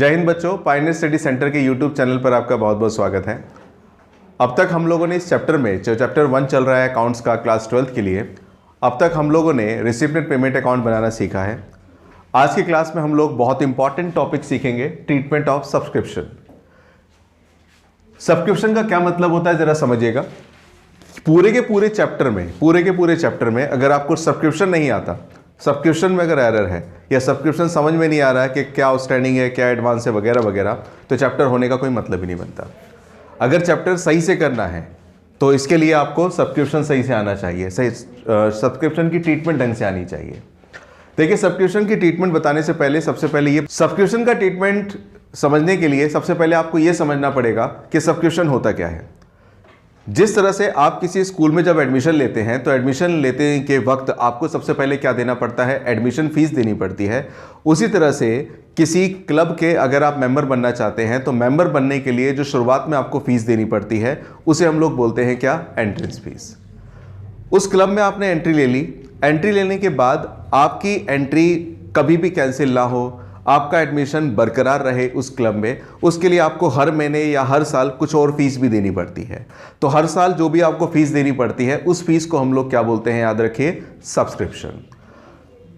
जय हिंद बच्चों, Pioneer study centre के यूट्यूब चैनल पर आपका बहुत बहुत स्वागत है। अब तक हम लोगों ने इस चैप्टर में, जो चैप्टर 1 चल रहा है अकाउंट्स का क्लास 12 के लिए, अब तक हम लोगों ने रिसिप्टेड पेमेंट अकाउंट बनाना सीखा है। आज की क्लास में हम लोग बहुत इंपॉर्टेंट टॉपिक सीखेंगे, ट्रीटमेंट ऑफ सब्सक्रिप्शन। सब्सक्रिप्शन का क्या मतलब होता है जरा समझिएगा। पूरे के पूरे चैप्टर में अगर आपको सब्सक्रिप्शन नहीं आता, सब्सक्रिप्शन में अगर एरर है या सब्सक्रिप्शन समझ में नहीं आ रहा है कि क्या आउटस्टैंडिंग है, क्या एडवांस है वगैरह वगैरह, तो चैप्टर होने का कोई मतलब ही नहीं बनता। अगर चैप्टर सही से करना है तो इसके लिए आपको सब्सक्रिप्शन सही से आना चाहिए, सही सब्सक्रिप्शन की ट्रीटमेंट ढंग से आनी चाहिए। देखिए, सब्सक्रिप्शन की ट्रीटमेंट बताने से पहले सबसे पहले ये सब्सक्रिप्शन का ट्रीटमेंट समझने के लिए सबसे पहले आपको ये समझना पड़ेगा कि सब्सक्रिप्शन होता क्या है। जिस तरह से आप किसी स्कूल में जब एडमिशन लेते हैं तो एडमिशन लेते के वक्त आपको सबसे पहले क्या देना पड़ता है, एडमिशन फीस देनी पड़ती है। उसी तरह से किसी क्लब के अगर आप मेंबर बनना चाहते हैं तो मेंबर बनने के लिए जो शुरुआत में आपको फीस देनी पड़ती है उसे हम लोग बोलते हैं क्या, एंट्रेंस फीस। उस क्लब में आपने एंट्री ले ली, एंट्री लेने के बाद आपकी एंट्री कभी भी कैंसिल ना हो, आपका एडमिशन बरकरार रहे उस क्लब में, उसके लिए आपको हर महीने या हर साल कुछ और फीस भी देनी पड़ती है। तो हर साल जो भी आपको फीस देनी पड़ती है उस फीस को हम लोग क्या बोलते हैं, याद रखिए, सब्सक्रिप्शन।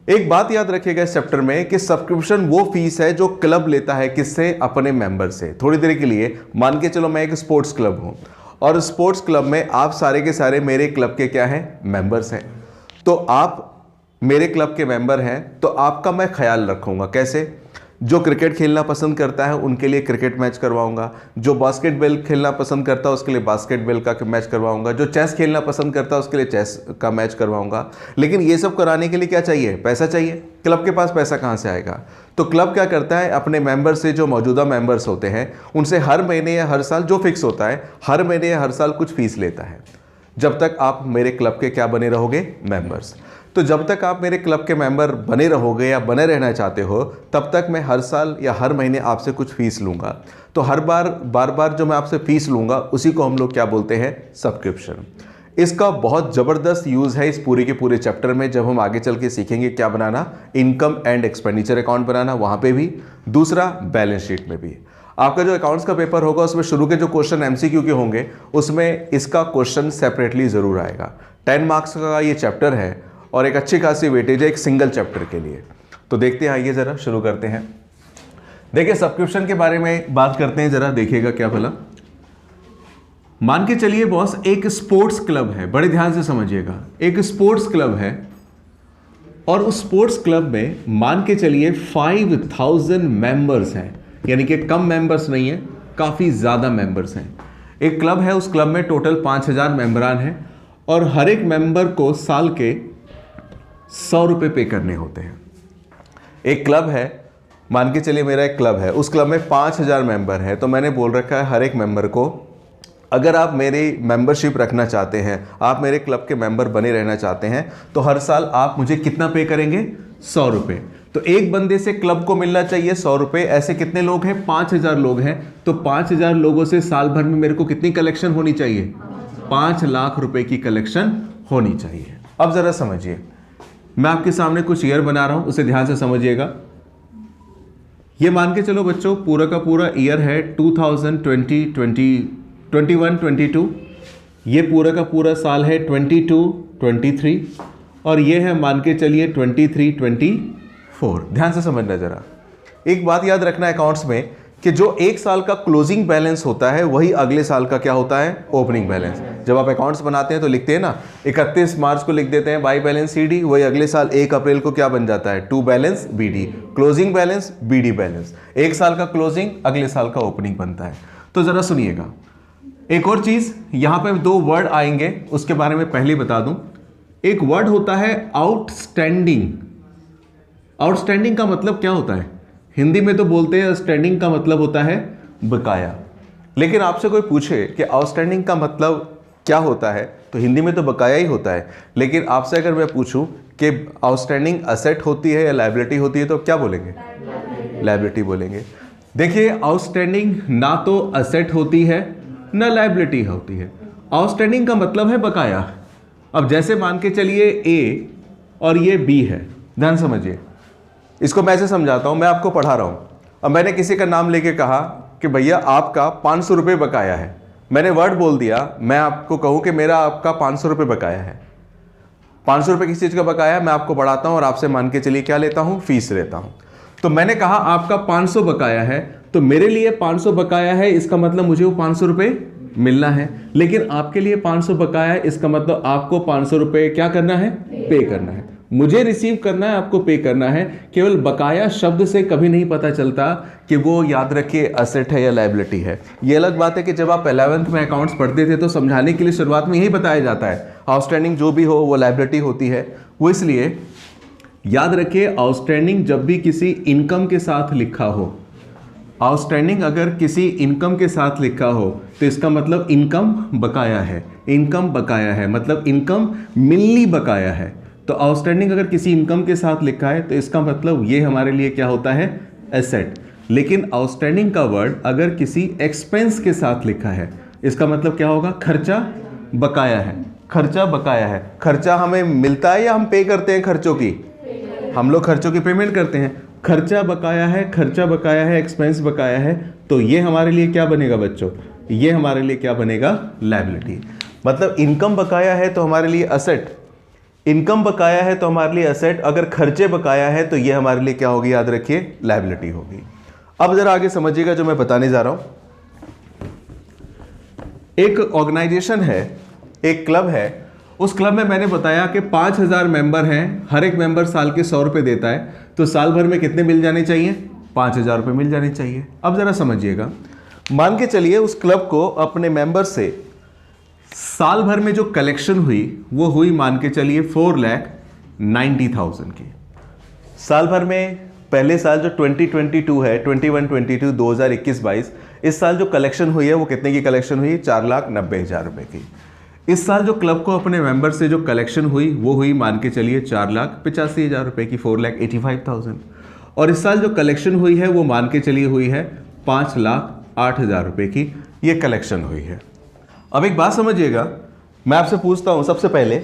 एक बात याद रखिएगा इस चैप्टर में कि सब्सक्रिप्शन वो फीस है जो क्लब लेता है, किससे, अपने मेंबर से। थोड़ी देर के लिए मान के चलो मैं एक स्पोर्ट्स क्लब हूं और स्पोर्ट्स क्लब में आप सारे के सारे मेरे क्लब के क्या हैं, मेंबर्स हैं। तो आप मेरे क्लब के मेंबर हैं तो आपका मैं ख्याल रखूंगा। कैसे? जो क्रिकेट खेलना पसंद करता है उनके लिए क्रिकेट मैच करवाऊंगा, जो बास्केटबॉल खेलना पसंद करता है उसके लिए बास्केटबॉल का मैच करवाऊंगा, जो चेस खेलना पसंद करता है उसके लिए चेस का मैच करवाऊंगा। लेकिन ये सब कराने के लिए क्या चाहिए, पैसा चाहिए। क्लब के पास पैसा कहाँ से आएगा? तो क्लब क्या करता है, अपने मेंबर से, जो मौजूदा मेंबर्स होते हैं उनसे हर महीने या हर साल, जो फिक्स होता है, हर महीने या हर साल कुछ फीस लेता है, जब तक आप मेरे क्लब के क्या बने रहोगे, मेंबर्स। तो जब तक आप मेरे क्लब के मेंबर बने रहोगे या बने रहना चाहते हो तब तक मैं हर साल या हर महीने आपसे कुछ फीस लूँगा। तो हर बार जो मैं आपसे फीस लूँगा उसी को हम लोग क्या बोलते हैं, सब्सक्रिप्शन। इसका बहुत ज़बरदस्त यूज़ है इस पूरे के पूरे चैप्टर में। जब हम आगे चल के सीखेंगे क्या बनाना, इनकम एंड एक्सपेंडिचर अकाउंट बनाना, वहाँ पे भी, दूसरा बैलेंस शीट में भी। आपका जो अकाउंट्स का पेपर होगा उसमें शुरू के जो क्वेश्चन MCQ के होंगे उसमें इसका क्वेश्चन सेपरेटली ज़रूर आएगा। 10 मार्क्स का ये चैप्टर है और एक अच्छी खासी वेटेज है एक सिंगल चैप्टर के लिए। तो देखते हैं, आइए ज़रा शुरू करते हैं। देखिए, सब्सक्रिप्शन के बारे में बात करते हैं, ज़रा देखिएगा क्या भला। मान के चलिए बॉस, एक स्पोर्ट्स क्लब है, बड़े ध्यान से समझिएगा। एक स्पोर्ट्स क्लब है और उस स्पोर्ट्स क्लब में मान के चलिए 5000 मेंबर्स हैं, यानी कि कम मेंबर्स नहीं है, काफ़ी ज़्यादा मेंबर्स हैं। एक क्लब है, उस क्लब में टोटल 5000 मेंबरान हैं और हर एक मेंबर को साल के 100 रुपये पे करने होते हैं। एक क्लब है, मान के चलिए मेरा एक क्लब है, उस क्लब में 5000 मेंबर हैं, तो मैंने बोल रखा है हर एक मेंबर को, अगर आप मेरी मेंबरशिप रखना चाहते हैं, आप मेरे क्लब के मेंबर बने रहना चाहते हैं, तो हर साल आप मुझे कितना पे करेंगे, 100 रुपये। तो एक बंदे से क्लब को मिलना चाहिए 100 रुपये। ऐसे कितने लोग हैं, 5000 लोग हैं, तो 5000 लोगों से साल भर में मेरे को कितनी कलेक्शन होनी चाहिए, 5 लाख रुपए की कलेक्शन होनी चाहिए। अब जरा समझिए, मैं आपके सामने कुछ ईयर बना रहा हूं, उसे ध्यान से समझिएगा। ये मान के चलो बच्चों, पूरा का पूरा ईयर है 2020, 21, 22। ये पूरा का पूरा साल है 22, 23 और ये है मान के चलिए 23, 24। ध्यान से समझना जरा। एक बात याद रखना अकाउंट्स में कि जो एक साल का क्लोजिंग बैलेंस होता है वही अगले साल का क्या होता है, ओपनिंग बैलेंस। जब आप अकाउंट्स बनाते हैं तो लिखते हैं ना, 31 मार्च को लिख देते हैं बाई बैलेंस CD, वही अगले साल 1 अप्रैल को क्या बन जाता है, to balance BD, closing balance BD balance. एक साल का क्लोजिंग अगले साल का ओपनिंग बनता है। तो जरा सुनिएगा, एक और चीज यहां पे 2 वर्ड आएंगे, उसके बारे में पहले बता दूं। एक वर्ड होता है आउटस्टैंडिंग। आउटस्टैंडिंग का मतलब क्या होता है, हिंदी में तो बोलते हैं स्टैंडिंग का मतलब होता है बकाया। लेकिन आपसे कोई पूछे कि आउटस्टैंडिंग का मतलब क्या होता है तो हिंदी में तो बकाया ही होता है। लेकिन आपसे अगर मैं पूछूं कि आउटस्टैंडिंग असेट होती है या लायबिलिटी होती है तो क्या बोलेंगे, लायबिलिटी बोलेंगे। देखिए, आउटस्टैंडिंग ना तो असेट होती है ना लायबिलिटी होती है। आउटस्टैंडिंग का मतलब है बकाया। अब जैसे मान के चलिए A और ये B है, ध्यान समझिए। इसको मैं ऐसे समझाता हूं, मैं आपको पढ़ा रहा हूं अब मैंने किसी का नाम लेके कहा कि भैया आपका 500 रुपये बकाया है, मैंने वर्ड बोल दिया, मैं आपको कहूँ कि मेरा आपका 500 रुपये बकाया है, 500 रुपये किस चीज़ का बकाया है, मैं आपको बढ़ाता हूँ और आपसे मान के चलिए क्या लेता हूँ, फीस लेता हूँ। तो मैंने कहा आपका 500 बकाया है, तो मेरे लिए 500 बकाया है, इसका मतलब मुझे वो 500 रुपये मिलना है। लेकिन आपके लिए 500 बकाया है, इसका मतलब आपको 500 रुपये क्या करना है, पे करना है। मुझे रिसीव करना है, आपको पे करना है। केवल बकाया शब्द से कभी नहीं पता चलता कि वो, याद रखिए, असेट है या लायबिलिटी है। ये अलग बात है कि जब आप 11th में अकाउंट्स पढ़ते थे तो समझाने के लिए शुरुआत में यही बताया जाता है, आउटस्टैंडिंग जो भी हो वो लायबिलिटी होती है। वो इसलिए याद रखिए, आउटस्टैंडिंग जब भी किसी इनकम के साथ लिखा हो, आउटस्टैंडिंग अगर किसी इनकम के साथ लिखा हो तो इसका मतलब इनकम बकाया है। इनकम बकाया है मतलब इनकम मिलनी बकाया है। तो आउटस्टैंडिंग अगर किसी इनकम के साथ लिखा है तो इसका मतलब ये हमारे लिए क्या होता है, एसेट। लेकिन आउटस्टैंडिंग का वर्ड अगर किसी एक्सपेंस के साथ लिखा है, इसका मतलब क्या होगा, खर्चा बकाया है। खर्चा बकाया है। खर्चा हमें मिलता है या हम पे करते हैं खर्चों की, हम लोग खर्चों की पेमेंट करते हैं। खर्चा बकाया है, खर्चा बकाया है, एक्सपेंस बकाया है, तो ये हमारे लिए क्या बनेगा बच्चों, ये हमारे लिए क्या बनेगा, लायबिलिटी। मतलब इनकम बकाया है तो हमारे लिए असेट, इनकम बकाया है तो हमारे लिए असेट, अगर खर्चे बकाया है तो ये हमारे लिए क्या होगी, याद रखिए, लायबिलिटी होगी। अब जरा आगे समझिएगा जो मैं बताने जा रहा हूं। एक ऑर्गेनाइजेशन है, एक क्लब है, उस क्लब में मैंने बताया कि 5000 मेंबर हैं, हर एक मेंबर साल के 100 रुपये देता है, तो साल भर में कितने मिल जाने चाहिए, 5000 रुपये मिल जाने चाहिए। अब जरा समझिएगा, मान के चलिए उस क्लब को अपने मेंबर से साल भर में जो कलेक्शन हुई वो हुई, मान के चलिए 4,90,000 की। साल भर में पहले साल जो 2022 है, 21-22, 2021-22, इस साल जो कलेक्शन हुई है वो कितने की कलेक्शन हुई, 4,90,000 रुपये की। इस साल जो क्लब को अपने मेंबर से जो कलेक्शन हुई वो हुई, मान के चलिए 4,85,000 रुपये की, 4,85,000। और इस साल जो कलेक्शन हुई है वो मान के चलिए हुई है 5,08,000 रुपये की, ये कलेक्शन हुई है। अब एक बात समझिएगा, मैं आपसे पूछता हूँ, सबसे पहले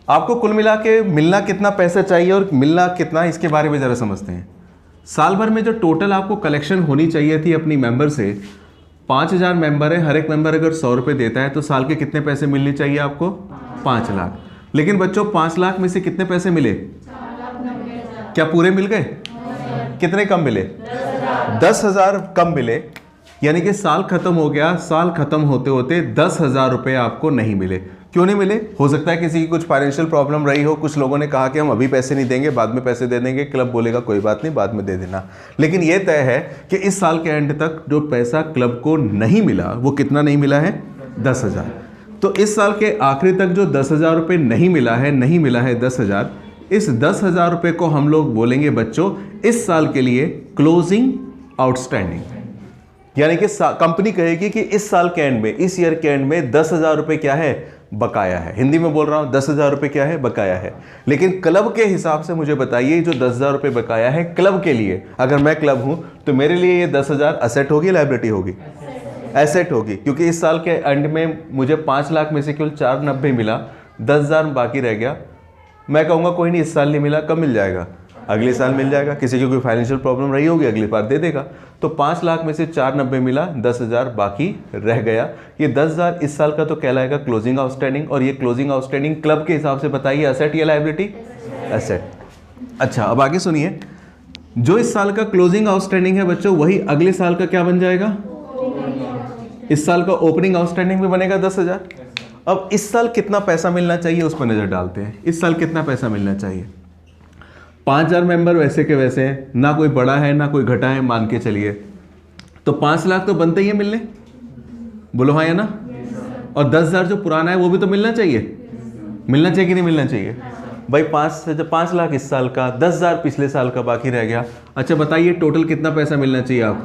आपको कुल मिला के मिलना कितना पैसा चाहिए और मिलना कितना, इसके बारे में ज़रा समझते हैं। साल भर में जो टोटल आपको कलेक्शन होनी चाहिए थी अपनी मेंबर से, 5,000 मेंबर है, हर एक मेंबर अगर 100 रुपये देता है तो साल के कितने पैसे मिलने चाहिए आपको, 5 लाख। लेकिन बच्चों 5 लाख में से कितने पैसे मिले, क्या पूरे मिल गए, कितने कम मिले, 10,000 कम मिले। यानी कि साल खत्म हो गया, साल खत्म होते होते 10,000 रुपये आपको नहीं मिले। क्यों नहीं मिले, हो सकता है किसी की कुछ फाइनेंशियल प्रॉब्लम रही हो, कुछ लोगों ने कहा कि हम अभी पैसे नहीं देंगे, बाद में पैसे दे देंगे, क्लब बोलेगा कोई बात नहीं बाद में दे देना। लेकिन यह तय है कि इस साल के एंड तक जो पैसा क्लब को नहीं मिला वो कितना नहीं मिला है, 10,000। तो इस साल के आखिरी तक जो 10,000 रुपये नहीं मिला है 10,000, इस 10,000 रुपये को हम लोग बोलेंगे बच्चों इस साल के लिए क्लोजिंग आउटस्टैंडिंग। यानी कि कंपनी कहेगी कि इस साल के एंड में, इस ईयर के एंड में 10,000 रुपये क्या है, बकाया है। हिंदी में बोल रहा हूं, 10,000 रुपये क्या है, बकाया है। लेकिन क्लब के हिसाब से मुझे बताइए, जो 10,000 रुपये बकाया है क्लब के लिए, अगर मैं क्लब हूं तो मेरे लिए ये 10,000 असेट होगी, लायबिलिटी होगी, एसेट होगी। क्योंकि इस साल के एंड में मुझे 5 लाख में से केवल 490 मिला, 10,000 बाकी रह गया। मैं कहूँगा कोई नहीं, इस साल नहीं मिला, कब मिल जाएगा, अगले साल मिल जाएगा। किसी की कोई फाइनेंशियल प्रॉब्लम रही होगी, अगली बार दे देगा। तो 5 लाख में से 490 मिला, 10,000 बाकी रह गया। ये 10,000 इस साल का तो कहलाएगा क्लोजिंग आउटस्टैंडिंग। और ये क्लोजिंग आउटस्टैंडिंग क्लब के हिसाब से बताइए असेट या लायबिलिटी, एसेट। अच्छा, अब आगे सुनिए, जो इस साल का क्लोजिंग आउटस्टैंडिंग है बच्चों, वही अगले साल का क्या बन जाएगा, इस साल का ओपनिंग आउटस्टैंडिंग भी बनेगा 10,000। अब इस साल कितना पैसा मिलना चाहिए उस पर नजर डालते हैं। इस साल कितना पैसा मिलना चाहिए, 5,000 मेंबर वैसे के वैसे हैं, ना कोई बड़ा है ना कोई घटा है, मान के चलिए तो 5 लाख तो बनते ही है मिलने, बोलो हाँ या ना। और 10,000 जो पुराना है वो भी तो मिलना चाहिए, मिलना चाहिए कि नहीं मिलना चाहिए भाई। 5 लाख इस साल का, 10,000 पिछले साल का बाकी रह गया। अच्छा बताइए टोटल कितना पैसा मिलना चाहिए आप,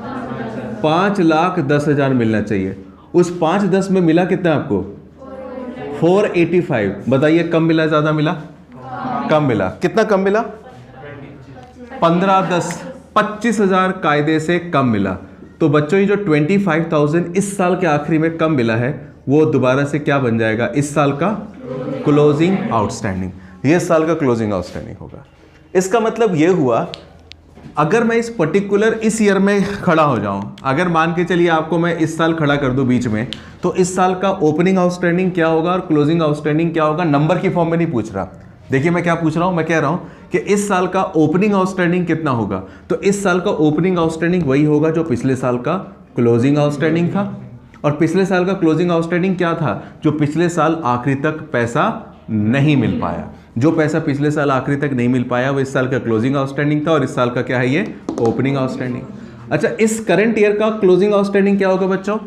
5,10,000 मिलना चाहिए। उस 5,10 में मिला कितना आपको, 485। बताइए कम मिला ज्यादा मिला, कम मिला। कितना कम मिला, 15-10 25,000 कायदे से कम मिला। तो बच्चों ये जो 25,000 इस साल के आखिरी में कम मिला है वो दोबारा से क्या बन जाएगा, इस साल का क्लोजिंग आउटस्टैंडिंग। ये इस साल का क्लोजिंग आउटस्टैंडिंग होगा। इसका मतलब ये हुआ अगर मैं इस पर्टिकुलर इस ईयर में खड़ा हो जाऊं, अगर मान के चलिए आपको मैं इस साल खड़ा कर दूं बीच में, तो इस साल का ओपनिंग आउटस्टैंडिंग क्या होगा और क्लोजिंग आउटस्टैंडिंग क्या होगा, नंबर की फॉर्म में नहीं पूछ रहा। देखिए मैं क्या पूछ रहा हूं, मैं कह रहा हूं कि इस साल का ओपनिंग आउटस्टैंडिंग कितना होगा, तो इस साल का ओपनिंग आउटस्टैंडिंग वही होगा जो पिछले साल का क्लोजिंग आउटस्टैंडिंग था। और पिछले साल का क्लोजिंग आउटस्टैंडिंग क्या था, जो पिछले साल आखिरी तक पैसा नहीं मिल पाया। जो पैसा पिछले साल आखिरी तक नहीं मिल पाया वो इस साल का क्लोजिंग आउटस्टैंडिंग था, और इस साल का क्या है, ये ओपनिंग आउटस्टैंडिंग। अच्छा, इस करंट ईयर का क्लोजिंग आउटस्टैंडिंग क्या होगा बच्चों,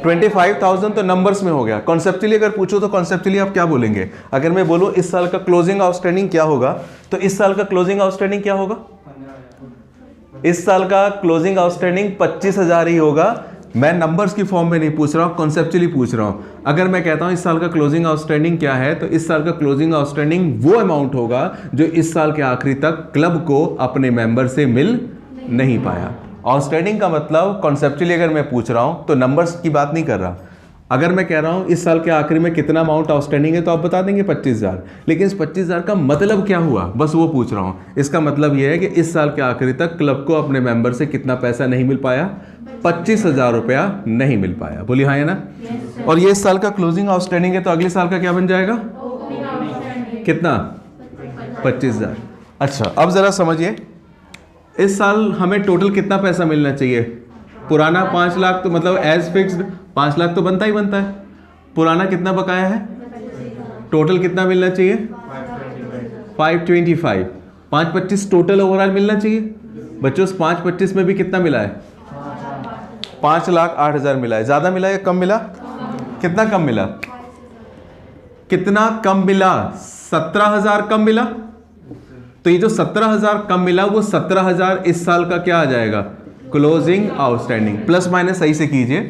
25,000। तो नंबर्स में हो गया। कॉन्सेप्चुअली अगर पूछो तो कॉन्सेप्चुअली आप क्या बोलेंगे, अगर मैं बोलूं इस साल का क्लोजिंग आउटस्टैंडिंग क्या होगा, तो इस साल का क्लोजिंग आउटस्टैंडिंग क्या होगा, इस साल का क्लोजिंग आउटस्टैंडिंग 25,000 ही होगा। मैं नंबर्स की फॉर्म में नहीं पूछ रहा हूं, कॉन्सेप्चुअली पूछ रहा हूं। अगर मैं कहता हूं इस साल का क्लोजिंग आउटस्टैंडिंग क्या है, तो इस साल का क्लोजिंग आउटस्टैंडिंग वो अमाउंट होगा जो इस साल के आखिरी तक क्लब को अपने मेंबर से मिल नहीं पाया। आउटस्टैंडिंग का मतलब कॉन्सेप्चुअली अगर मैं पूछ रहा हूं तो नंबर्स की बात नहीं कर रहा। अगर मैं कह रहा हूं इस साल के आखिरी में कितना अमाउंट आउटस्टैंडिंग है, तो आप बता देंगे 25,000, लेकिन इस 25,000 का मतलब क्या हुआ, बस वो पूछ रहा हूं। इसका मतलब यह है कि इस साल के आखिरी तक क्लब को अपने मेंबर से कितना पैसा नहीं मिल पाया, 25,000 रुपया नहीं मिल पाया। बोलिए हाँ है ना। और ये इस साल का क्लोजिंग आउटस्टैंडिंग है, तो अगले साल का क्या बन जाएगा, कितना, 25,000। अच्छा, अब जरा समझिए, इस साल हमें टोटल कितना पैसा मिलना चाहिए। पुराना 5 लाख, तो मतलब एज फिक्स्ड 5 लाख तो बनता ही बनता है। पुराना कितना बकाया है, टोटल कितना मिलना चाहिए, 525। 525 टोटल ओवरऑल मिलना चाहिए। बच्चों 525 में भी कितना मिला है, 5,08,000 मिला है। ज्यादा मिला या कम मिला, कितना कम मिला, कितना कम मिला, 17,000 कम मिला। तो ये जो 17,000 कम मिला, वो 17,000 इस साल का क्या आ जाएगा, क्लोजिंग आउटस्टैंडिंग। प्लस माइनस सही से कीजिए,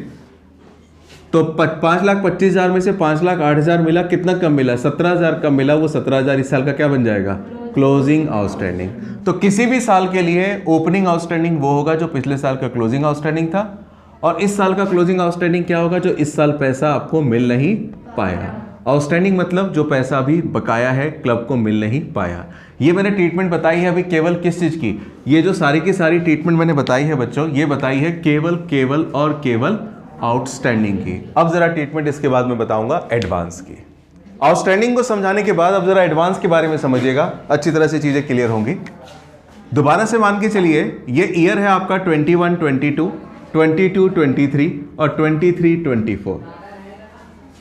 तो 5,25,000 में से 5,08,000 मिला, कितना कम मिला, 17,000 कम मिला, वो 17,000 इस साल का क्या बन जाएगा, क्लोजिंग आउटस्टैंडिंग। तो किसी भी साल के लिए ओपनिंग आउटस्टैंडिंग वो होगा जो पिछले साल का क्लोजिंग आउटस्टैंडिंग था, और इस साल का क्लोजिंग आउटस्टैंडिंग क्या होगा, जो इस साल पैसा आपको मिल नहीं पाया। आउटस्टैंडिंग मतलब जो पैसा अभी बकाया है, क्लब को मिल नहीं पाया। ये मैंने ट्रीटमेंट बताई है अभी केवल किस चीज की, ये जो सारी की सारी ट्रीटमेंट मैंने बताई है बच्चों, ये बताई है केवल और केवल आउटस्टैंडिंग की। अब जरा ट्रीटमेंट इसके बाद मैं बताऊंगा एडवांस की। आउटस्टैंडिंग को समझाने के बाद अब जरा एडवांस के बारे में समझिएगा, अच्छी तरह से चीजें क्लियर होंगी। दोबारा से मान के चलिए, ये ईयर है आपका 21-22, 22-23 और 23-24।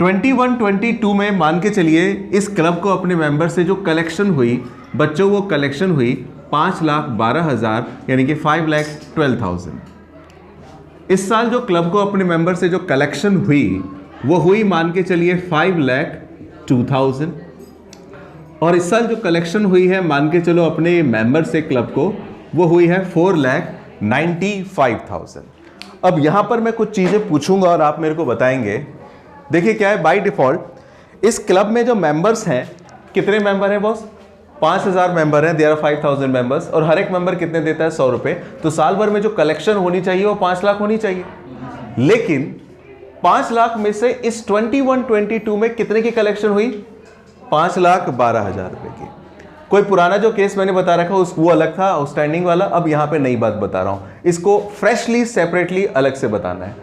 21-22 में मान के चलिए इस क्लब को अपने मेंबर से जो कलेक्शन हुई बच्चों, वो कलेक्शन हुई 5,12,000 यानी कि 5,12,000। इस साल जो क्लब को अपने मेंबर से जो कलेक्शन हुई वो हुई मान के चलिए 5,02,000। और इस साल जो कलेक्शन हुई है मान के चलो अपने मेंबर से क्लब को, वो हुई है 4,95,000। अब यहां पर मैं कुछ चीजें पूछूंगा और आप मेरे को बताएंगे। देखिए क्या है, बाय डिफॉल्ट इस क्लब में जो मेंबर्स हैं, कितने मेंबर हैं बॉस, 5,000 मेंबर हैं, देयर आर 5,000 मेंबर्स, और हर एक मेंबर कितने देता है, 100 रुपए। तो साल भर में जो कलेक्शन होनी चाहिए वो 5 लाख होनी चाहिए। लेकिन 5 लाख में से इस 21-22 में कितने की कलेक्शन हुई, 5,12,000 रुपए की। कोई पुराना जो केस मैंने बता रखा वो अलग था, आउटस्टैंडिंग वाला। अब यहां पे नई बात बता रहा हूं, इसको फ्रेशली सेपरेटली अलग से बताना है।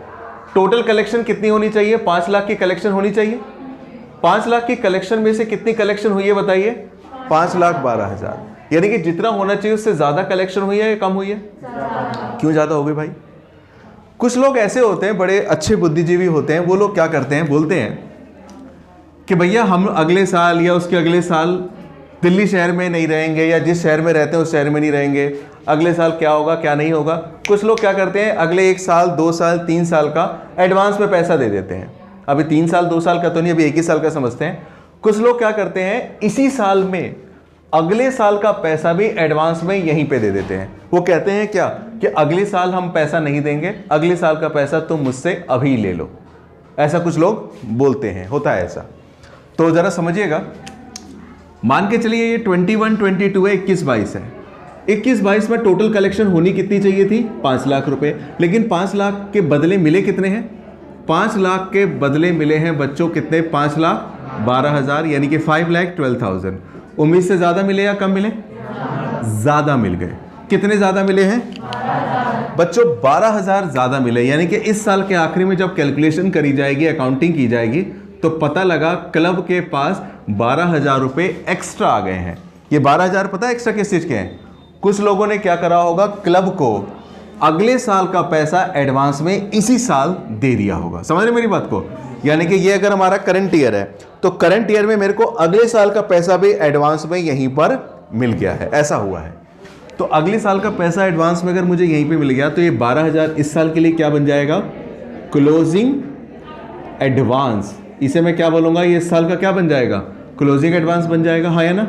टोटल कलेक्शन कितनी होनी चाहिए, 5 लाख की कलेक्शन होनी चाहिए। 5 लाख की कलेक्शन में से कितनी कलेक्शन हुई है बताइए, 5,12,000। यानी कि जितना होना चाहिए उससे ज्यादा कलेक्शन हुई है या कम हुई है, क्यों ज्यादा हो गई भाई। कुछ लोग ऐसे होते हैं, बड़े अच्छे बुद्धिजीवी होते हैं, वो लोग क्या करते हैं, बोलते हैं कि भैया हम अगले साल या उसके अगले साल दिल्ली शहर में नहीं रहेंगे, या जिस शहर में रहते हैं उस शहर में नहीं रहेंगे, अगले साल क्या होगा क्या नहीं होगा। कुछ लोग क्या करते हैं, अगले 1 साल 2 साल 3 साल का एडवांस में पैसा दे देते हैं। अभी 3 साल 2 साल का तो नहीं, अभी 1 ही साल का समझते हैं। कुछ लोग क्या करते हैं, इसी साल में अगले साल का पैसा भी एडवांस में यहीं पे दे देते हैं। वो कहते हैं क्या कि अगले साल हम पैसा नहीं देंगे, अगले साल का पैसा तुम मुझसे अभी ले लो। ऐसा कुछ लोग बोलते हैं, होता है ऐसा। तो जरा समझिएगा, मान के चलिए ये 21-22 है, 21-22 है। 21-22 में टोटल कलेक्शन होनी कितनी चाहिए थी, 5 लाख रुपए। लेकिन 5 लाख के बदले मिले कितने हैं, 5 लाख के बदले मिले हैं बच्चों कितने, 5,12,000 यानी कि 5,12,000। उम्मीद से ज्यादा मिले या कम मिले, ज्यादा मिल गए। कितने ज्यादा मिले हैं बच्चों? 12,000 ज्यादा मिले। यानी कि इस साल के आखिरी में जब कैलकुलेशन करी जाएगी, अकाउंटिंग की जाएगी, तो पता लगा क्लब के पास 12,000 रुपए एक्स्ट्रा आ गए हैं। ये 12,000 पता है एक्स्ट्रा किस चीज के हैं? कुछ लोगों ने क्या करा होगा, क्लब को अगले साल का पैसा एडवांस में इसी साल दे दिया होगा। समझ रहे मेरी बात को? यानी कि ये अगर हमारा करंट ईयर है तो करंट ईयर में मेरे को अगले साल का पैसा भी एडवांस में यहीं पर मिल गया है, ऐसा हुआ है। तो अगले साल का पैसा एडवांस में अगर मुझे यहीं पे मिल गया तो ये 12,000 इस साल के लिए क्या बन जाएगा? Closing advance. इसे मैं क्या बोलूंगा? ये इस साल का क्या बन जाएगा? क्लोजिंग एडवांस बन जाएगा। हाँ या ना?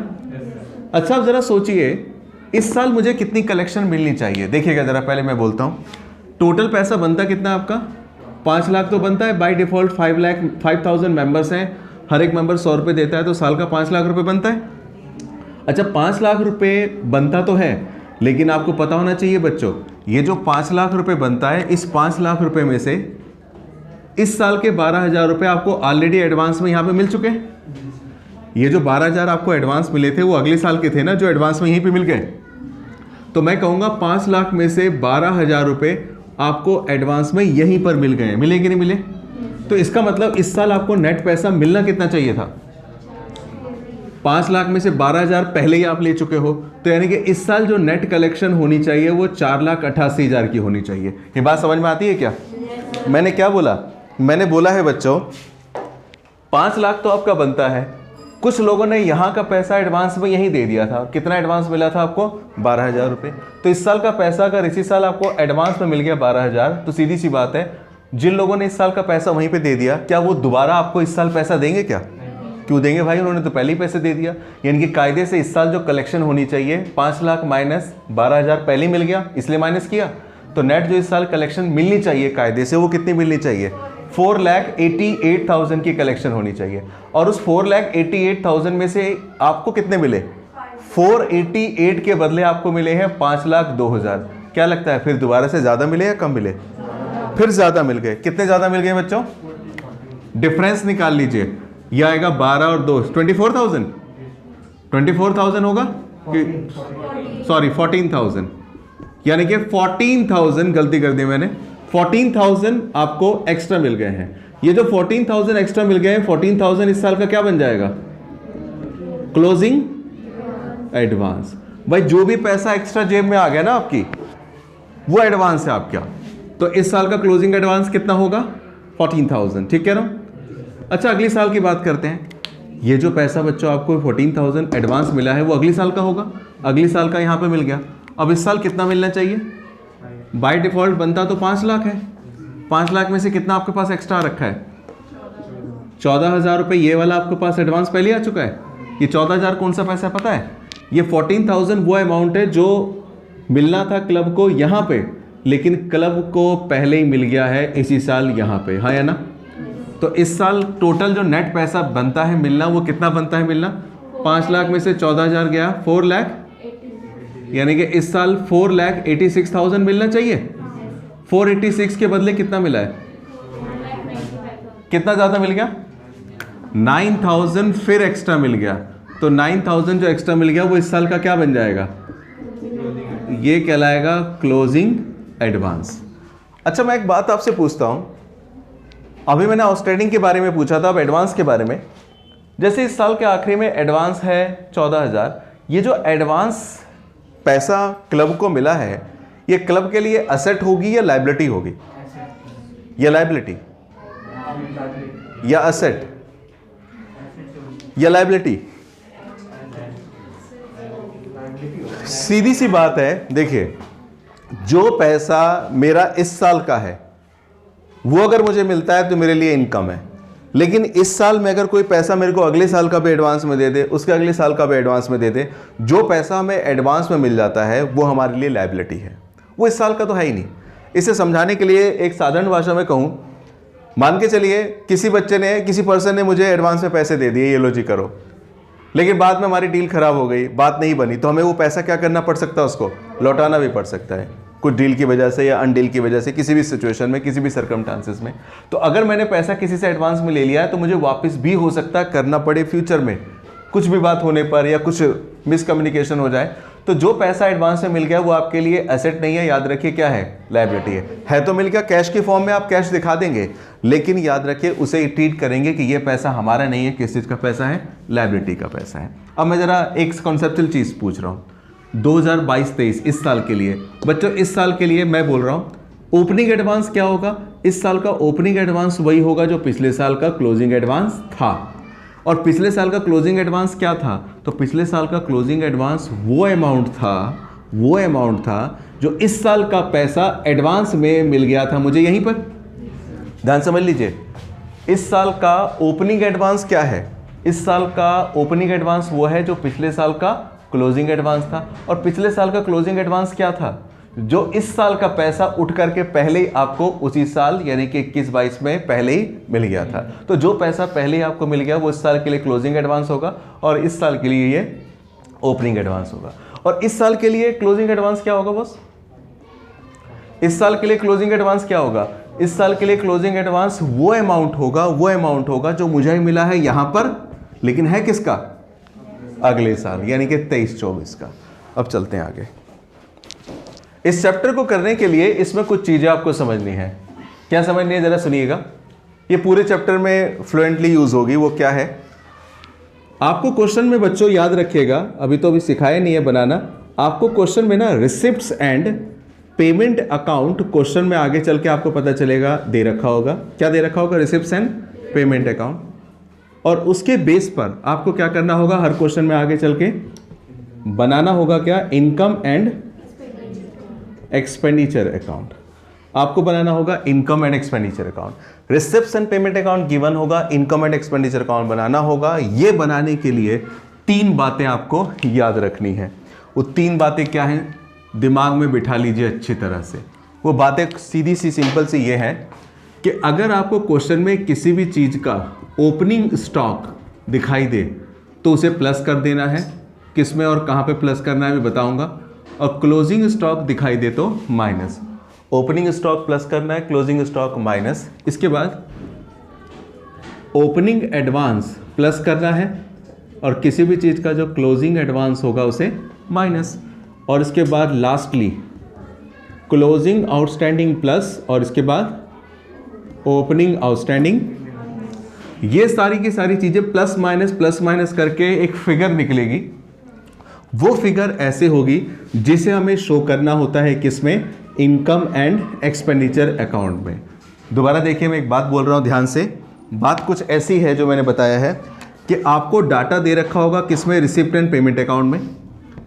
अच्छा, अब जरा सोचिए इस साल मुझे कितनी कलेक्शन मिलनी चाहिए। देखिएगा जरा, पहले मैं बोलता हूँ टोटल पैसा बनता कितना आपका? 5 लाख तो बनता है बाय डिफॉल्ट। 5,000 मेंबर्स हैं, हर एक मेंबर 100 रुपये देता है, तो साल का 5 लाख रुपए बनता है। अच्छा, 5 लाख रुपए बनता तो है, लेकिन आपको पता होना चाहिए बच्चों, ये जो 5 लाख रुपए बनता है, इस 5 लाख रुपए में से इस साल के 12,000 रुपए आपको ऑलरेडी एडवांस में यहाँ पे मिल चुके हैं। ये जो 12,000 आपको एडवांस मिले थे वो अगले साल के थे ना, जो एडवांस में यहीं पे मिल गए। तो मैं कहूँगा 5 लाख में से 12,000 रुपए आपको एडवांस में यहीं पर मिल गए। मिले कि नहीं मिले? तो इसका मतलब इस साल आपको नेट पैसा मिलना कितना चाहिए था? 5 लाख में से 12,000 पहले ही आप ले चुके हो, तो यानी कि इस साल जो नेट कलेक्शन होनी चाहिए वो 4,88,000 की होनी चाहिए। ये बात समझ में आती है क्या? मैंने क्या बोला? मैंने बोला है बच्चों 5 लाख तो आपका बनता है, कुछ लोगों ने यहाँ का पैसा एडवांस में यहीं दे दिया था। कितना एडवांस मिला था आपको? 12,000 रुपये। तो इस साल का पैसा अगर इसी साल आपको एडवांस में मिल गया 12,000, तो सीधी सी बात है जिन लोगों ने इस साल का पैसा वहीं पे दे दिया, क्या वो दोबारा आपको इस साल पैसा देंगे क्या? क्यों देंगे भाई, उन्होंने तो पहले ही पैसे दे दिया। यानी कि कायदे से इस साल जो कलेक्शन होनी चाहिए 5 लाख माइनस 12,000 पहले ही मिल गया, इसलिए माइनस किया। तो नेट जो इस साल कलेक्शन मिलनी चाहिए कायदे से वो कितनी मिलनी चाहिए? 4,88,000 की कलेक्शन होनी चाहिए। और उस 4,88,000 में से आपको कितने मिले? 488 के बदले आपको मिले हैं 5,02,000। क्या लगता है फिर दोबारा से ज्यादा मिले या कम मिले? फिर ज्यादा मिल गए। कितने ज्यादा मिल गए बच्चों? डिफरेंस निकाल लीजिए। यह आएगा 12 और 2 24,000। 24,000 होगा कि सॉरी 14,000, यानी कि 14,000, गलती कर दी मैंने, 14,000 आपको एक्स्ट्रा मिल गए हैं। ये जो 14,000 एक्स्ट्रा मिल गए हैं, 14,000 इस साल का क्या बन जाएगा? Closing advance. भाई जो भी पैसा एक्स्ट्रा जेब में आ गया ना आपकी, वो एडवांस है आपका। तो इस साल का क्लोजिंग एडवांस कितना होगा? 14,000। ठीक कह रहा हूं? अच्छा, अगली साल की बात करते हैं। ये जो पैसा बच्चों आपको 14,000 एडवांस मिला है वो अगली साल का होगा। अगली साल का यहाँ पे मिल गया। अब इस साल कितना मिलना चाहिए? बाय डिफॉल्ट बनता तो 5 लाख है। 5 लाख में से कितना आपके पास एक्स्ट्रा रखा है? 14,000 रुपये। ये वाला आपके पास एडवांस पहले आ चुका है। ये 14,000 कौन सा पैसा पता है? ये 14,000 वो अमाउंट है जो मिलना था क्लब को यहाँ पे, लेकिन क्लब को पहले ही मिल गया है इसी साल यहाँ पे। हाँ या ना? तो इस साल टोटल जो नेट पैसा बनता है मिलना, वो कितना बनता है मिलना? 5 लाख में से 14,000 गया 4 लाख, यानी कि इस साल 4,86,000 मिलना चाहिए। 486 के बदले कितना मिला है? कितना ज्यादा मिल गया? 9,000 फिर एक्स्ट्रा मिल गया। तो 9,000 जो एक्स्ट्रा मिल गया वो इस साल का क्या बन जाएगा? ये कहलाएगा क्लोजिंग एडवांस। अच्छा, मैं एक बात आपसे पूछता हूं। अभी मैंने आउटस्टैंडिंग के बारे में पूछा था, अब एडवांस के बारे में। जैसे इस साल के आखिरी में एडवांस है 14,000, ये जो एडवांस पैसा क्लब को मिला है, ये क्लब के लिए असेट होगी या लायबिलिटी होगी? या लायबिलिटी या असेट या लायबिलिटी? सीधी सी बात है। देखिए, जो पैसा मेरा इस साल का है वो अगर मुझे मिलता है तो मेरे लिए इनकम है, लेकिन इस साल में अगर कोई पैसा मेरे को अगले साल का भी एडवांस में दे दे, उसके अगले साल का भी एडवांस में दे दे, जो पैसा हमें एडवांस में मिल जाता है वो हमारे लिए लायबिलिटी है, वो इस साल का तो है ही नहीं। इसे समझाने के लिए एक साधारण भाषा में कहूँ, मान के चलिए किसी बच्चे ने, किसी पर्सन ने मुझे एडवांस में पैसे दे दिए, ये लो जी करो, लेकिन बाद में हमारी डील खराब हो गई, बात नहीं बनी, तो हमें वो पैसा क्या करना पड़ सकता है? उसको लौटाना भी पड़ सकता है, कुछ डील की वजह से या अनडील की वजह से, किसी भी सिचुएशन में, किसी भी सर्कमस्टांसेस में। तो अगर मैंने पैसा किसी से एडवांस में ले लिया है तो मुझे वापस भी हो सकता है करना पड़े फ्यूचर में, कुछ भी बात होने पर या कुछ मिसकम्युनिकेशन हो जाए, तो जो पैसा एडवांस में मिल गया वो आपके लिए एसेट नहीं है, याद रखिए क्या है, लायबिलिटी है तो मिल गया कैश की फॉर्म में, आप कैश दिखा देंगे, लेकिन याद रखिए उसे ट्रीट करेंगे कि ये पैसा हमारा नहीं है, किस चीज का पैसा है, लायबिलिटी का पैसा है। अब मैं जरा एक कॉन्सेप्चुअल चीज पूछ रहा हूं, 2022-23 इस साल के लिए बच्चों, इस साल के लिए मैं बोल रहा हूं ओपनिंग एडवांस क्या होगा, इस साल का ओपनिंग एडवांस वही होगा जो पिछले साल का क्लोजिंग एडवांस था। और पिछले साल का क्लोजिंग एडवांस क्या था, तो पिछले साल का क्लोजिंग एडवांस वो अमाउंट था जो इस साल का पैसा एडवांस में मिल गया था मुझे यहीं पर। ध्यान समझ लीजिए, इस साल का ओपनिंग एडवांस क्या है, इस साल का ओपनिंग एडवांस वो है जो पिछले साल का क्लोजिंग एडवांस था। और पिछले साल का क्लोजिंग एडवांस क्या था, जो इस साल का पैसा उठ करके पहले ही आपको उसी साल यानी कि 21-22 में पहले ही मिल गया था। तो जो पैसा पहले ही आपको मिल गया वो इस साल के लिए क्लोजिंग एडवांस होगा और इस साल के लिए ये ओपनिंग एडवांस होगा। और इस साल के लिए क्लोजिंग एडवांस क्या होगा बॉस, इस साल के लिए क्लोजिंग एडवांस क्या होगा, इस साल के लिए क्लोजिंग एडवांस वो अमाउंट होगा जो मुझे मिला है यहां पर, लेकिन है किसका, अगले साल यानी कि 23-24 का। अब चलते हैं आगे। इस चैप्टर को करने के लिए इसमें कुछ चीजें आपको समझनी है। क्या समझनी है जरा सुनिएगा, ये पूरे चैप्टर में फ्लुएंटली यूज होगी। वो क्या है, आपको क्वेश्चन में बच्चों याद रखिएगा, अभी सिखाया नहीं है बनाना, आपको क्वेश्चन में ना receipts and payment account question में आगे चल के आपको पता चलेगा दे रखा होगा। क्या दे रखा होगा, रिसिप्ट्स एंड पेमेंट अकाउंट। और उसके बेस पर आपको क्या करना होगा, हर क्वेश्चन में आगे चल के बनाना होगा क्या, इनकम एंड एक्सपेंडिचर अकाउंट। आपको बनाना होगा income and expenditure account. Receipts and payment account given होगा, इनकम एंड एक्सपेंडिचर अकाउंट बनाना होगा। ये बनाने के लिए 3 बातें आपको याद रखनी है। वो 3 बातें क्या हैं, दिमाग में बिठा लीजिए अच्छी तरह से। वो बातें सीधी सी सिंपल सी ये है कि अगर आपको क्वेश्चन में किसी भी चीज का ओपनिंग स्टॉक दिखाई दे तो उसे प्लस कर देना है, किसमें और कहां पे प्लस करना है मैं बताऊंगा। और क्लोजिंग स्टॉक दिखाई दे तो माइनस, ओपनिंग स्टॉक प्लस करना है, क्लोजिंग स्टॉक माइनस। इसके बाद ओपनिंग एडवांस प्लस करना है और किसी भी चीज का जो क्लोजिंग एडवांस होगा उसे माइनस। और इसके बाद लास्टली क्लोजिंग आउटस्टैंडिंग प्लस और इसके बाद ओपनिंग आउटस्टैंडिंग। ये सारी की सारी चीजें प्लस माइनस करके एक फिगर निकलेगी। वो फिगर ऐसे होगी जिसे हमें शो करना होता है किसमें, इनकम एंड एक्सपेंडिचर अकाउंट में। दोबारा देखिए, मैं एक बात बोल रहा हूं ध्यान से। बात कुछ ऐसी है जो मैंने बताया है कि आपको डाटा दे रखा होगा किसमें, रिसिप्ट एंड पेमेंट अकाउंट में।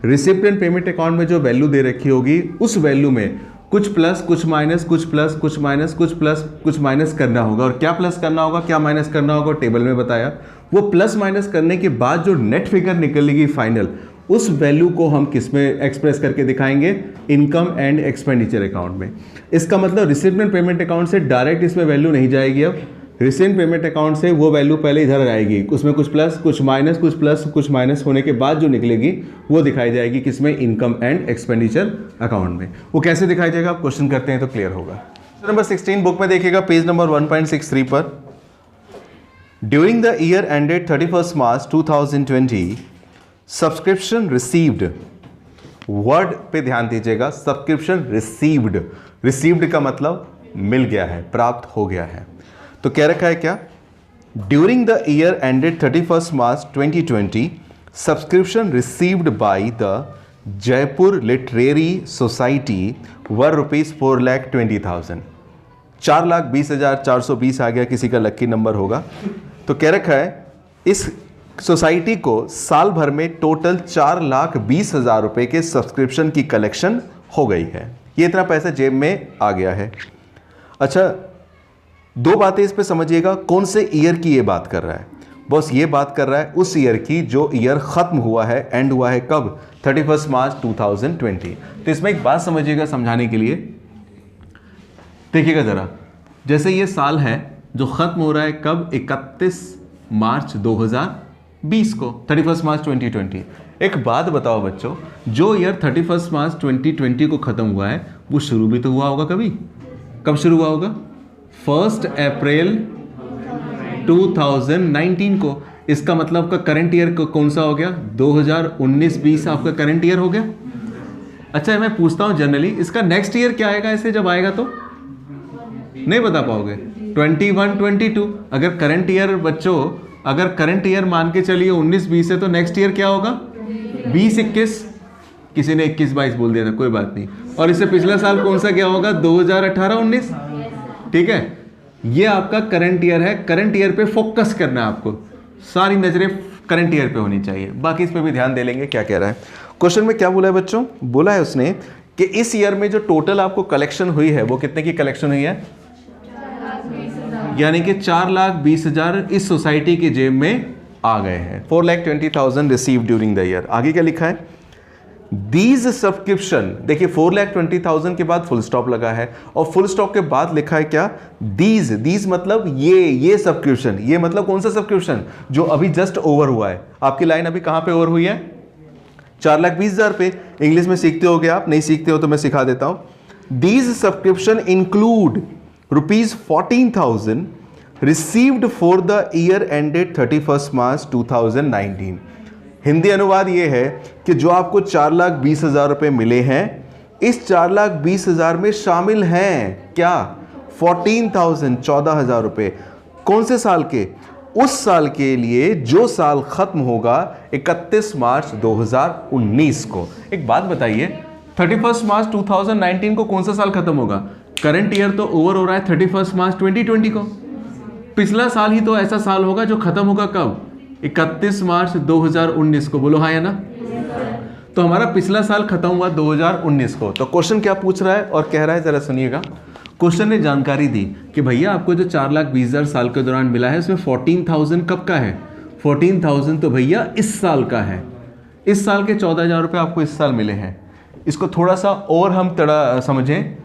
रिसिप्ट एंड पेमेंट अकाउंट में जो वैल्यू दे रखी होगी उस वैल्यू में कुछ प्लस कुछ माइनस, कुछ प्लस कुछ माइनस, कुछ प्लस कुछ माइनस करना होगा। और क्या प्लस करना होगा क्या माइनस करना होगा टेबल में बताया। वो प्लस माइनस करने के बाद जो नेट फिगर निकलेगी फाइनल, उस वैल्यू को हम किस में एक्सप्रेस करके दिखाएंगे, इनकम एंड एक्सपेंडिचर अकाउंट में। इसका मतलब रिसिप्ट एंड पेमेंट अकाउंट से डायरेक्ट इसमें वैल्यू नहीं जाएगी। अब रिसिप्ट पेमेंट अकाउंट से वो वैल्यू पहले इधर आएगी, उसमें कुछ प्लस कुछ माइनस, कुछ प्लस कुछ माइनस होने के बाद जो निकलेगी वो दिखाई जाएगी किसमें, इनकम एंड एक्सपेंडिचर अकाउंट में। वो कैसे दिखाई जाएगा आप क्वेश्चन करते हैं तो क्लियर होगा। नंबर 16 बुक में देखिएगा पेज नंबर 1.63 पर। During the year ended 31 March 2020 subscription received, word पे ध्यान दीजिएगा, सब्सक्रिप्शन रिसीव्ड। रिसीव्ड का मतलब मिल गया है, प्राप्त हो गया है। तो कह रखा है क्या, during the year ended 31 March 2020 subscription received by the Jaipur literary society were ₹4,20,000। 4,20,420 आ गया, किसी का लक्की नंबर होगा। तो कह रखा है इस सोसाइटी को साल भर में टोटल 4,20,000 रुपए के सब्सक्रिप्शन की कलेक्शन हो गई है। ये इतना पैसा जेब में आ गया है। अच्छा, 2 बातें इस पे समझिएगा। कौन से ईयर की ये बात कर रहा है बॉस, ये बात कर रहा है उस ईयर की जो ईयर खत्म हुआ है, एंड हुआ है कब, 31 मार्च 2020। तो इसमें एक बात समझिएगा समझाने के लिए, देखिएगा जरा, जैसे ये साल है जो खत्म हो रहा है कब, 31 मार्च 2020 को, 31 मार्च 2020। एक बात बताओ बच्चों, जो ईयर 31 मार्च 2020 को खत्म हुआ है वो शुरू भी तो हुआ होगा कभी। कब शुरू हुआ होगा, 1 अप्रैल 2019 को। इसका मतलब आपका करंट ईयर कौन सा हो गया? 2019-20 आपका करंट ईयर हो गया। अच्छा मैं पूछता हूँ जनरली, इसका नेक्स्ट ईयर क्या आएगा? ऐसे जब आएगा तो नहीं बता पाओगे। 21-22 अगर करंट ईयर बच्चों, अगर करंट ईयर मान के चलिए 19-20 है तो नेक्स्ट ईयर क्या होगा? 20-21। किसी ने 21-22 बोल दिया था, कोई बात नहीं। और इससे पिछला साल कौन सा क्या होगा? 2018-19। ठीक है, ये आपका करंट ईयर है। करंट ईयर पे फोकस करना है आपको, सारी नजरें करंट ईयर पे होनी चाहिए, बाकी इस पे भी ध्यान दे लेंगे। क्या कह रहा है क्वेश्चन में? क्या बोला है बच्चों? बोला है उसने कि इस ईयर में जो टोटल आपको कलेक्शन हुई है वो कितने की कलेक्शन हुई है? यानी कि 4,20,000 इस सोसाइटी की जेब में आ गए हैं। 4,20,000 रिसीव ड्यूरिंग द ईयर। आगे क्या लिखा है? दीज सब्सक्रिप्शन, देखिए 4,20,000 के बाद फुल स्टॉप लगा है और फुल स्टॉप के बाद लिखा है क्या? दीज। दीज मतलब ये सब्सक्रिप्शन। ये मतलब कौन सा सब्सक्रिप्शन? जो अभी जस्ट ओवर हुआ है। आपकी लाइन अभी कहां पे ओवर हुई है? 4,20,000 पे। इंग्लिश में सीखते हो गया आप? नहीं सीखते हो तो मैं सिखा देता हूं। These subscription include ₹14,000 received for the year ended 31 मार्च 2019। हिंदी अनुवाद ये है कि जो आपको 4,20,000 रुपए मिले हैं, इस 4,20,000 में शामिल हैं क्या? 14,000, 14,000 रुपए। कौन से साल के? उस साल के लिए जो साल खत्म होगा 31 मार्च 2019 को। एक बात बताइए, 31 मार्च 2019 को कौन सा साल खत्म होगा? करंट ईयर तो ओवर हो रहा है 31 मार्च 2020 को। पिछला साल ही तो ऐसा साल होगा जो खत्म होगा कब? 31 मार्च 2019 को। बोलो हाँ या ना? तो हमारा पिछला साल खत्म हुआ 2019 को। तो क्वेश्चन क्या पूछ रहा है और कह रहा है, जरा सुनिएगा। क्वेश्चन ने जानकारी दी कि भैया आपको जो 4,20,000 साल के दौरान मिला है उसमें 14,000 कब का है? 14,000 तो भैया इस साल का है। इस साल के 14,000 रुपये आपको इस साल मिले हैं। इसको थोड़ा सा और हम तड़ा समझें।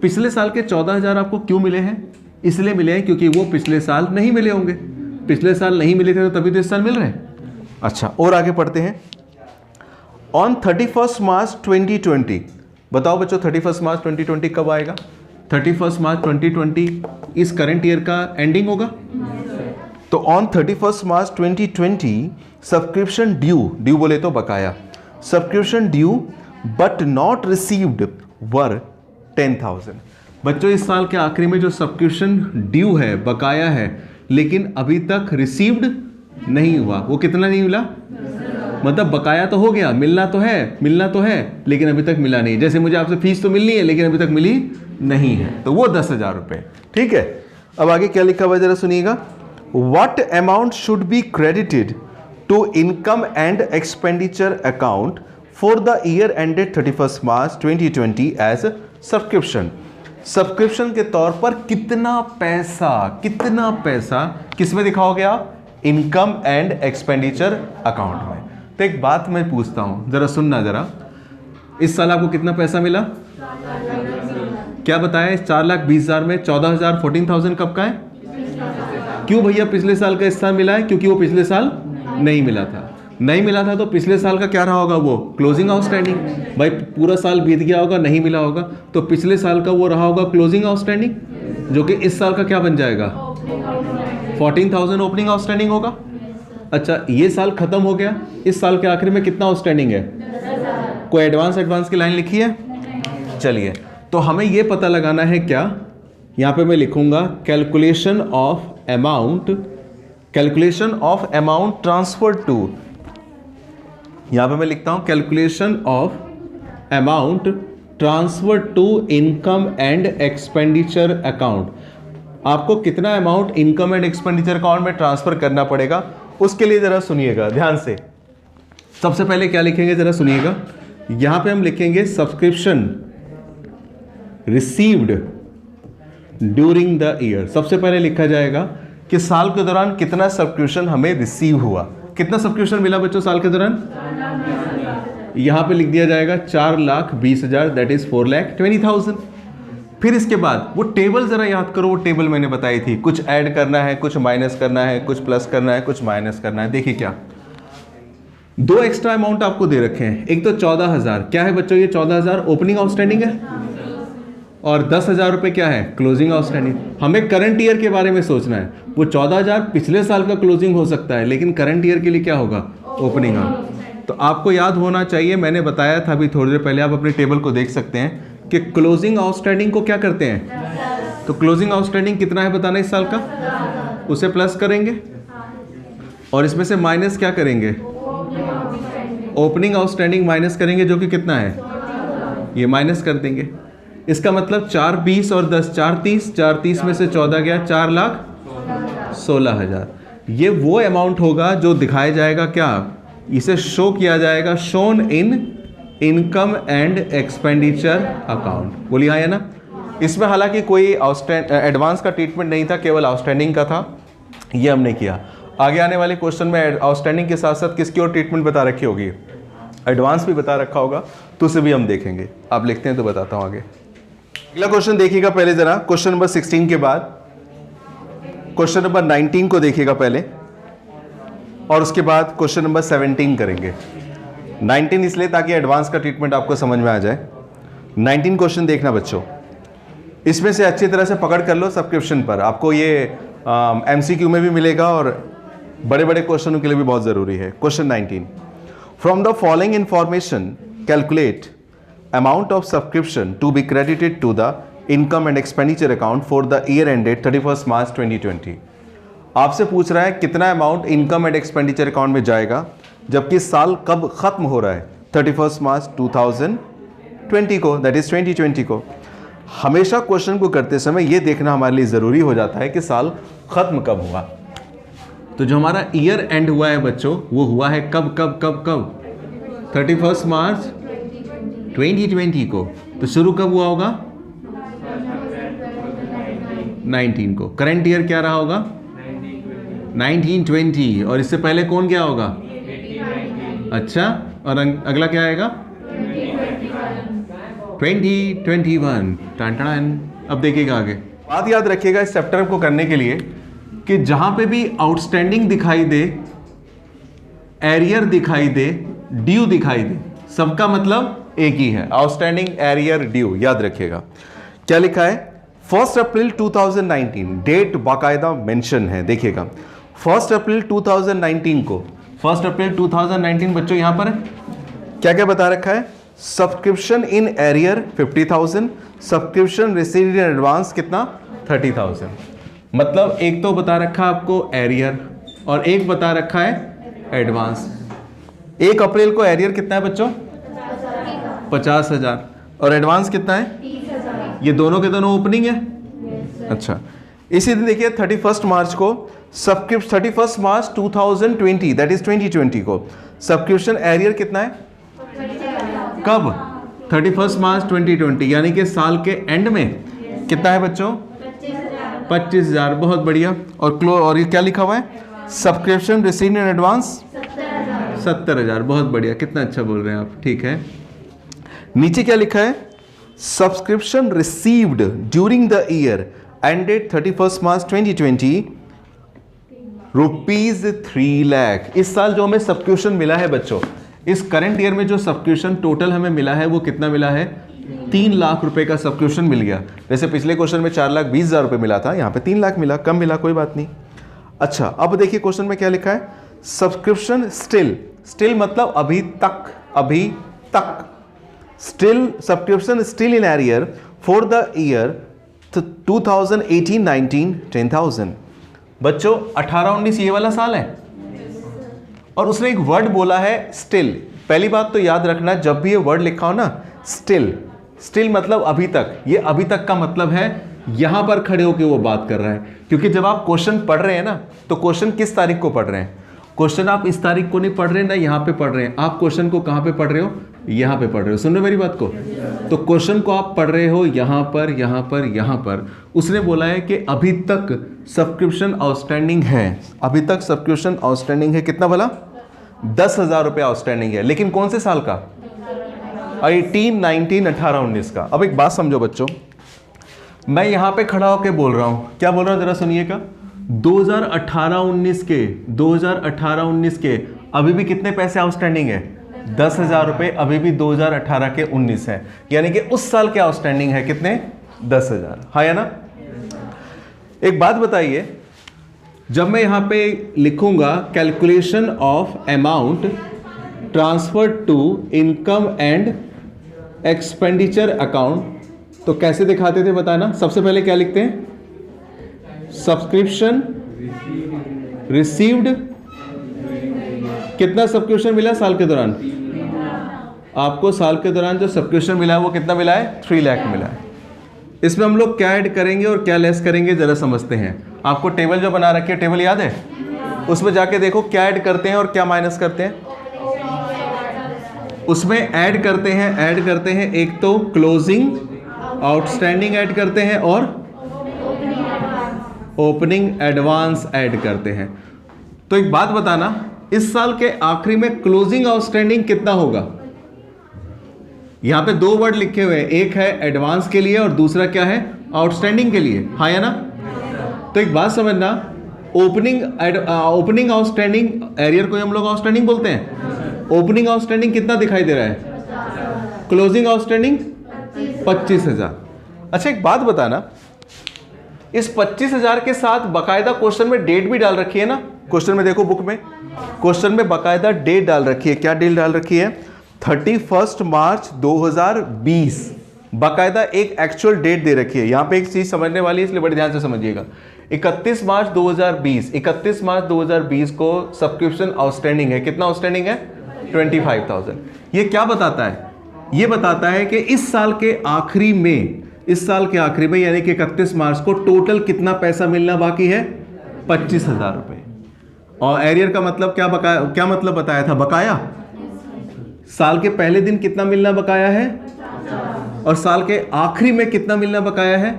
पिछले साल के 14,000 आपको क्यों मिले हैं? इसलिए मिले हैं क्योंकि वो पिछले साल नहीं मिले होंगे। पिछले साल नहीं मिले थे तो तभी तो इस साल मिल रहे हैं। अच्छा, और आगे पढ़ते हैं। ऑन 31 मार्च 2020, बताओ बच्चों 31 मार्च 2020 कब आएगा? 31 मार्च 2020 इस करंट ईयर का एंडिंग होगा। तो ऑन 31 मार्च 2020 सब्सक्रिप्शन ड्यू बोले तो बकाया, subscription due but not received were 10,000। बच्चों इस साल के आखिरी में जो सब्सक्रिप्शन ड्यू है, बकाया है, लेकिन अभी तक रिसीव्ड नहीं हुआ, वो कितना नहीं मिला? मतलब बकाया तो हो गया, मिलना तो है, लेकिन अभी तक मिला नहीं। जैसे मुझे आपसे फीस तो मिलनी है लेकिन अभी तक मिली नहीं है, तो वो 10,000 रुपए। ठीक है, अब आगे क्या लिखा हुआ जरा सुनिएगा। What amount should be credited to income and expenditure account for the year ended 31 March 2020 as subscription. Subscription के तौर पर कितना पैसा किस में दिखाओगे आप? इनकम एंड एक्सपेंडिचर अकाउंट में। तो एक बात मैं पूछता हूं, जरा सुनना जरा। इस साल आपको कितना पैसा मिला? क्या बताया? 4,20,000 में 14,000, 14,000 कब का है? क्यों भैया पिछले साल का इस साल मिला है? क्योंकि वो पिछले साल नहीं मिला था। नहीं मिला था तो पिछले साल का क्या रहा होगा? वो क्लोजिंग आउटस्टैंडिंग। भाई पूरा साल बीत गया होगा, नहीं मिला होगा, तो पिछले साल का वो रहा होगा क्लोजिंग आउटस्टैंडिंग, जो कि इस साल का क्या बन जाएगा? 14,000 ओपनिंग आउटस्टैंडिंग होगा। अच्छा, ये साल खत्म हो गया, इस साल के आखिर में कितना आउटस्टैंडिंग है? कोई एडवांस की लाइन लिखी है? चलिए, तो हमें ये पता लगाना है क्या? यहां पे मैं लिखूंगा calculation of amount transfer to. यहां पे मैं लिखता हूं calculation of amount transfer to income and expenditure account. आपको कितना amount income and expenditure account में ट्रांसफर करना पड़ेगा, उसके लिए जरा सुनिएगा ध्यान से। सबसे पहले क्या लिखेंगे जरा सुनिएगा। यहां पे हम लिखेंगे subscription received during the year. सबसे पहले लिखा जाएगा कि साल के दौरान कितना सब्सक्रिप्शन हमें रिसीव हुआ। कितना सब्सक्रिप्शन मिला बच्चों साल के दौरान? यहां पे लिख दिया जाएगा 4,20,000, दैट इज 4,20,000। फिर इसके बाद वो टेबल जरा याद करो। वो टेबल मैंने बताई थी, कुछ ऐड करना है, कुछ माइनस करना है, कुछ प्लस करना है, कुछ माइनस करना है। देखिए क्या, दो एक्स्ट्रा अमाउंट आपको दे रखे हैं। एक तो 14,000, क्या है बच्चों? ये 14,000 ओपनिंग आउटस्टैंडिंग है। और 10,000 रुपये क्या है क्लोजिंग आउटस्टैंडिंग। हमें करंट ईयर के बारे में सोचना है। वो 14,000 पिछले साल का क्लोजिंग हो सकता है, लेकिन करंट ईयर के लिए क्या होगा ओपनिंग अमाउंट। तो आपको याद होना चाहिए, मैंने बताया था अभी थोड़ी देर पहले, आप अपने टेबल को देख सकते हैं कि क्लोजिंग आउटस्टैंडिंग को क्या करते हैं। तो क्लोजिंग आउटस्टैंडिंग कितना है बताना इस साल का, उसे प्लस करेंगे और इसमें से माइनस क्या करेंगे, ओपनिंग आउटस्टैंडिंग माइनस करेंगे, जो कि कितना है, ये माइनस कर देंगे। इसका मतलब 4 20 और 10 4 30, 4 30 में से 14 गया, 4,16,000। ये वो अमाउंट होगा जो दिखाया जाएगा, क्या इसे शो किया जाएगा, shown in income and expenditure account. बोलिए हाँ या ना। इसमें हालांकि कोई एडवांस का ट्रीटमेंट नहीं था, केवल आउटस्टैंडिंग का था, ये हमने किया। आगे आने वाले क्वेश्चन में आउटस्टैंडिंग के साथ साथ किसकी और ट्रीटमेंट बता रखी होगी, एडवांस भी बता रखा होगा, तो उसे भी हम देखेंगे। आप लिखते हैं तो बताता हूं आगे। अगला क्वेश्चन देखिएगा पहले जरा, क्वेश्चन नंबर 16 के बाद क्वेश्चन नंबर 19 को देखिएगा पहले, और उसके बाद क्वेश्चन नंबर 17 करेंगे। 19 इसलिए ताकि एडवांस का ट्रीटमेंट आपको समझ में आ जाए। 19 क्वेश्चन देखना बच्चों, इसमें से अच्छी तरह से पकड़ कर लो सब्सक्रिप्शन पर, आपको ये एमसीक्यू में भी मिलेगा और बड़े बड़े क्वेश्चनों के लिए भी बहुत जरूरी है। Question 19, from the following information calculate amount of subscription to be credited to the income and expenditure account for the year ended 31 March 2020। आपसे पूछ रहा है कितना amount income and expenditure account में जाएगा, जबकि साल कब खत्म हो रहा है, 31 मार्च 2020 को, दैट इज 2020 को। हमेशा क्वेश्चन को करते समय यह देखना हमारे लिए जरूरी हो जाता है कि साल खत्म कब हुआ। तो जो हमारा ईयर एंड हुआ है बच्चों, वो हुआ है कब कब कब कब, 31 मार्च 2020 को। तो शुरू कब हुआ होगा, 19 को। करंट ईयर क्या रहा होगा, 1920। और इससे पहले कौन क्या होगा, अच्छा, और अगला क्या आएगा 2021। टन। अब देखिएगा आगे, बात याद रखिएगा इस चैप्टर को करने के लिए कि जहां पे भी आउटस्टैंडिंग दिखाई दे, एरियर दिखाई दे, ड्यू दिखाई दे, सबका मतलब एक ही है, आउटस्टैंडिंग, एरियर, ड्यू। याद रखिएगा क्या लिखा है, 1 अप्रैल 2019, डेट बाकायदा मेंशन है। देखिएगा 1 अप्रैल 2019 को, 1 अप्रैल 2019 बच्चों यहां पर क्या क्या बता रखा है, subscription in arrear 50,000, subscription received in advance कितना 30,000। मतलब एक तो बता रखा आपको एरियर और एक बता रखा है एडवांस। 1 अप्रैल को एरियर कितना है बच्चों, 50,000, और एडवांस कितना है, 30,000। ये दोनों के दोनों ओपनिंग है। अच्छा, इसी दिन देखिए 31 मार्च को सब्सक्रिप्शन, 31 मार्च 2020 दैट इज 2020 को सब्सक्रिप्शन एरियर कितना है, कब, 31 मार्च 2020, यानी कि साल के एंड में कितना है बच्चों, 25,000। बहुत बढ़िया। और ये क्या लिखा हुआ है, सब्सक्रिप्शन रिसीव्ड इन एडवांस 70,000। बहुत बढ़िया, कितना अच्छा बोल रहे हैं आप, ठीक है। नीचे क्या लिखा है, subscription received during the year ended 31 March 2020 ₹3 lakh. इस साल जो हमें सब्सक्रिप्शन मिला है बच्चों, इस करंट ईयर में जो सब्सक्रिप्शन टोटल हमें मिला है वो कितना मिला है, 3 लाख रुपए का सब्सक्रिप्शन मिल गया। जैसे पिछले क्वेश्चन में 4,20,000 रुपए मिला था, यहाँ पे 3 लाख मिला, कम मिला, कोई बात नहीं। अच्छा, अब देखिए क्वेश्चन में क्या लिखा है, सब्सक्रिप्शन स्टिल, स्टिल मतलब अभी तक, अभी तक, still subscription still in arrear for the year 2018-19 10,000। बच्चों 18-19 ये वाला साल है, और उसने एक वर्ड बोला है स्टिल। पहली बात तो याद रखना, जब भी ये वर्ड लिखा हो ना, स्टिल, स्टिल मतलब अभी तक, ये अभी तक का मतलब है यहां पर खड़े होकर वो बात कर रहा है। क्योंकि जब आप क्वेश्चन पढ़ रहे हैं ना, तो क्वेश्चन किस तारीख को पढ़ रहे हैं, क्वेश्चन आप इस तारीख को नहीं पढ़ रहे ना, यहां पे पढ़ रहे हैं। आप क्वेश्चन को कहां पे पढ़ रहे हो, यहां पे पढ़ रहे हो। सुन रहे हो मेरी बात को, तो क्वेश्चन को आप पढ़ रहे हो यहां पर, यहां पर, यहां पर। उसने बोला है कि अभी तक सब्सक्रिप्शन आउटस्टैंडिंग है, अभी तक सब्सक्रिप्शन आउटस्टैंडिंग है। कितना बोला, 10,000 रुपए आउटस्टैंडिंग है, लेकिन कौन से साल का, 18, 19, 18, 19 का। अब एक बात समझो बच्चों, मैं यहां पे खड़ा होकर बोल रहा हूं, क्या बोल रहा हूं जरा सुनिएगा, 2018-19 के, 2018-19 के अभी भी कितने पैसे आउटस्टैंडिंग है, 10,000 रुपए अभी भी 2018 के 19 है। यानी कि उस साल के आउटस्टैंडिंग है कितने, 10,000, हाँ या ना। एक बात बताइए, जब मैं यहां पे लिखूंगा calculation of amount transfer to income and expenditure account, तो कैसे दिखाते थे बताना। सबसे पहले क्या लिखते हैं, सब्सक्रिप्शन रिसीव्ड, कितना सब्सक्रिप्शन मिला साल के दौरान, आपको साल के दौरान जो सब्सक्रिप्शन मिला है वो कितना मिला है, 3 लाख मिला है। इसमें हम लोग क्या ऐड करेंगे और क्या लेस करेंगे जरा समझते हैं। आपको टेबल जो बना रखी है, टेबल याद है, उसमें जाके देखो क्या ऐड करते हैं और क्या माइनस करते हैं। उसमें ऐड करते हैं एक तो क्लोजिंग आउटस्टैंडिंग ऐड करते हैं और ओपनिंग एडवांस ऐड करते हैं। तो एक बात बताना, इस साल के आखिरी में क्लोजिंग आउटस्टैंडिंग कितना होगा। यहां पे 2 वर्ड लिखे हुए हैं, एक है एडवांस के लिए और दूसरा क्या है, आउटस्टैंडिंग के लिए, हाँ या ना। तो एक बात समझना, ओपनिंग आउटस्टैंडिंग एरियर को हम लोग आउटस्टैंडिंग बोलते हैं। ओपनिंग आउटस्टैंडिंग कितना दिखाई दे रहा है, क्लोजिंग आउटस्टैंडिंग 25,000। अच्छा एक बात बताना, इस 25,000 के साथ बाकायदा क्वेश्चन में डेट भी डाल रखी है ना। क्वेश्चन में देखो, बुक में क्वेश्चन में बाकायदा डेट डाल रखी है। क्या डेट डाल रखी है, 31 मार्च 2020, बाकायदा एक एक्चुअल डेट दे रखी है। यहां पे एक चीज समझने वाली है, इसलिए बड़े ध्यान से समझिएगा। 31 मार्च 2020 को सब्सक्रिप्शन आउटस्टैंडिंग है। कितना आउटस्टैंडिंग है, 25,000। ये क्या बताता है, ये बताता है कि इस साल के आखिरी में यानी कि 31 मार्च को टोटल कितना पैसा मिलना बाकी है, 25,000 रुपए। और एरियर का मतलब क्या मतलब बताया था, बकाया। साल के पहले दिन कितना मिलना बकाया है और साल के आखिरी में कितना मिलना बकाया है।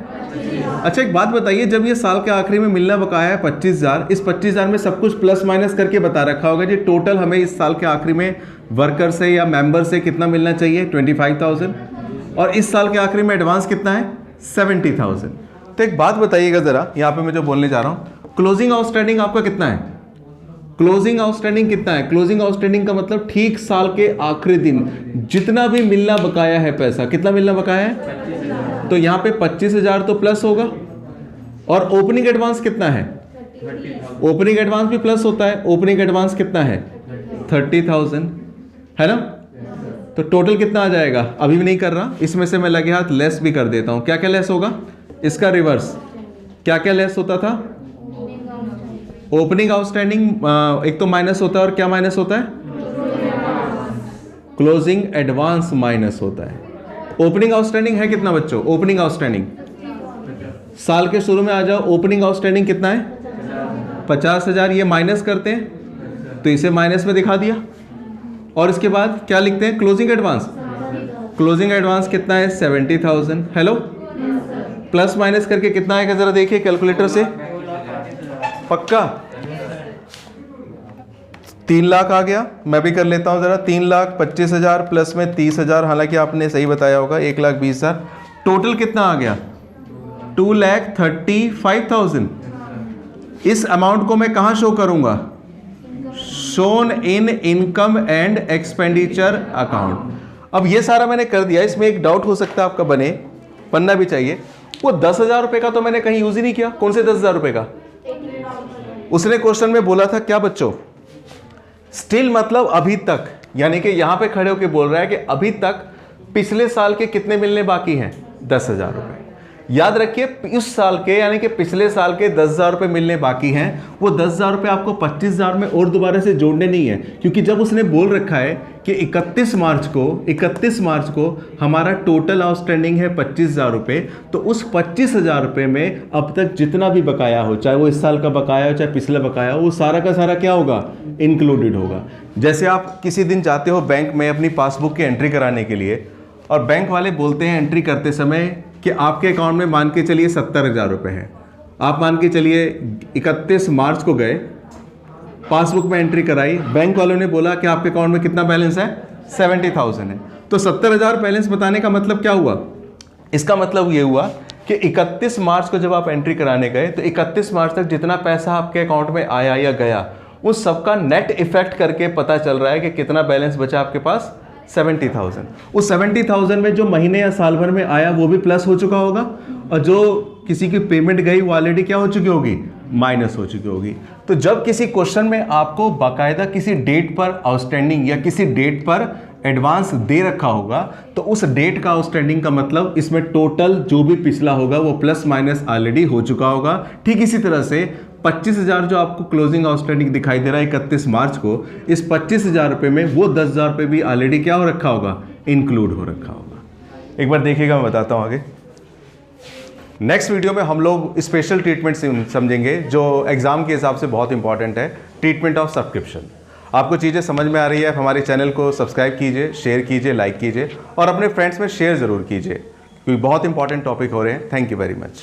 अच्छा एक बात बताइए, जब ये साल के आखिरी में मिलना बकाया है 25,000, इस 25,000 में सब कुछ प्लस माइनस करके बता रखा होगा जी टोटल हमें इस साल के आखिरी में वर्कर से या मेंबर से कितना मिलना चाहिए, 25,000, और इस साल के आखिरी में एडवांस कितना है, 70,000। तो एक बात बताइएगा जरा, यहाँ पे मैं जो बोलने जा रहा हूँ, क्लोजिंग आउटस्टैंडिंग आपका कितना है, क्लोजिंग आउटस्टैंडिंग कितना है। क्लोजिंग आउटस्टैंडिंग का मतलब ठीक साल के आखिरी दिन जितना भी मिलना बकाया है पैसा, कितना मिलना बकाया है, तो यहाँ पे 25,000 तो प्लस होगा। और ओपनिंग एडवांस कितना है, ओपनिंग एडवांस भी प्लस होता है। ओपनिंग एडवांस कितना है, 30,000 है ना। तो टोटल कितना आ जाएगा, अभी भी नहीं कर रहा, इसमें से मैं लगे हाथ लेस भी कर देता हूं। क्या क्या लेस होगा, इसका रिवर्स, क्या क्या लेस होता था, ओपनिंग आउटस्टैंडिंग एक तो माइनस होता है, और क्या माइनस होता है, क्लोजिंग एडवांस माइनस होता है। ओपनिंग आउटस्टैंडिंग है कितना बच्चों, ओपनिंग आउटस्टैंडिंग साल के शुरू में आ जाओ, ओपनिंग आउटस्टैंडिंग कितना है, 50,000। ये माइनस करते हैं तो इसे माइनस में दिखा दिया, और इसके बाद क्या लिखते हैं, क्लोजिंग एडवांस। क्लोजिंग एडवांस कितना है, 70,000। हेलो, प्लस माइनस करके कितना आएगा जरा देखिए कैलकुलेटर से, पक्का 3 लाख आ गया। मैं भी कर लेता हूं जरा, 3,25,000 प्लस में 30,000, हालांकि आपने सही बताया होगा, 1,20,000। टोटल कितना आ गया, 2,35,000। इस अमाउंट को मैं कहां शो करूंगा, shown in income and expenditure account. अब ये सारा मैंने कर दिया। इसमें एक डाउट हो सकता है आपका बने, बनना भी चाहिए, वो 10,000 रुपए का तो मैंने कहीं यूज ही नहीं किया। कौन से 10,000 रुपए का, उसने क्वेश्चन में बोला था क्या बच्चों, स्टिल मतलब अभी तक, यानी कि यहां पे खड़े होकर बोल रहा है कि अभी तक पिछले साल के कितने मिलने बाकी हैं, 10,000 रुपए। याद रखिए इस साल के यानी कि पिछले साल के 10,000 रुपए मिलने बाकी हैं। वो 10,000 रुपए आपको 25,000 में और दोबारा से जोड़ने नहीं है, क्योंकि जब उसने बोल रखा है कि 31 मार्च को हमारा टोटल आउटस्टैंडिंग है 25,000 रुपए, तो उस 25,000 रुपए में अब तक जितना भी बकाया हो, चाहे वो इस साल का बकाया हो चाहे पिछला बकाया हो, वो सारा का सारा क्या होगा, इंक्लूडेड होगा। जैसे आप किसी दिन जाते हो बैंक में अपनी पासबुक की एंट्री कराने के लिए, और बैंक वाले बोलते हैं एंट्री करते समय कि आपके अकाउंट में मान के चलिए 70,000 रुपए हैं। आप मान के चलिए 31 मार्च को गए, पासबुक में एंट्री कराई, बैंक वालों ने बोला कि आपके अकाउंट में कितना बैलेंस है, 70,000 है। तो 70,000 बैलेंस बताने का मतलब क्या हुआ, इसका मतलब ये हुआ कि 31 मार्च को जब आप एंट्री कराने गए तो 31 मार्च तक जितना पैसा आपके अकाउंट में आया या गया, उस सबका नेट इफेक्ट करके पता चल रहा है कि कितना बैलेंस बचा आपके पास, 70,000। उस 70,000 में जो महीने या साल भर में आया वो भी प्लस हो चुका होगा, और जो किसी की पेमेंट गई वो ऑलरेडी क्या हो चुकी होगी, माइनस हो चुकी होगी। तो जब किसी क्वेश्चन में आपको बाकायदा किसी डेट पर आउटस्टैंडिंग या किसी डेट पर एडवांस दे रखा होगा, तो उस डेट का आउटस्टैंडिंग का मतलब इसमें टोटल जो भी पिछला होगा वो प्लस माइनस ऑलरेडी हो चुका होगा। ठीक इसी तरह से 25,000 जो आपको क्लोजिंग आउटस्टैंडिंग दिखाई दे रहा है 31 मार्च को, इस 25,000 रुपये में वो 10,000 रुपये भी ऑलरेडी क्या हो रखा होगा, इंक्लूड हो रखा होगा। एक बार देखिएगा, मैं बताता हूँ आगे। नेक्स्ट वीडियो में हम लोग स्पेशल ट्रीटमेंट समझेंगे जो एग्जाम के हिसाब से बहुत इंपॉर्टेंट है, ट्रीटमेंट ऑफ सब्सक्रिप्शन। आपको चीज़ें समझ में आ रही है, हमारे चैनल को सब्सक्राइब कीजिए, शेयर कीजिए, लाइक कीजिए और अपने फ्रेंड्स में शेयर ज़रूर कीजिए, क्योंकि बहुत इंपॉर्टेंट टॉपिक हो रहे हैं। Thank you very much.